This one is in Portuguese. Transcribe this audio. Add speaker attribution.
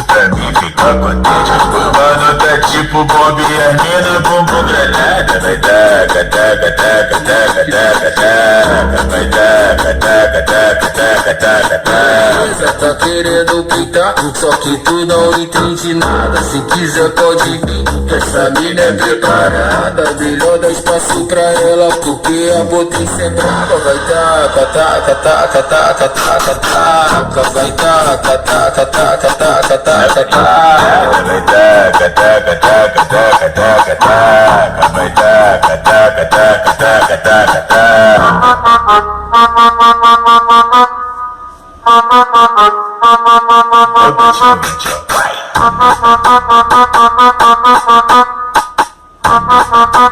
Speaker 1: pra mim ficar contente. O mano tá tipo bomba e as mina bumbum granada. Vai taca, taca, taca, taca, taca, taca. Vai taca, taca, taca, taca, taca, taca.
Speaker 2: Tá querendo pintar, só que tu não entende nada. Se quiser pode vir, que essa mina é preparada. Melhor dar espaço pra ela, porque a potência é brava. Vai taca, taca, taca, taca, taca, taca. Vai taca, taca, taca, taca, taca, taca.
Speaker 1: Vai taca, taca, taca, taca, taca, taca. Vai taca, taca, taca, taca, taca, taca. Vai.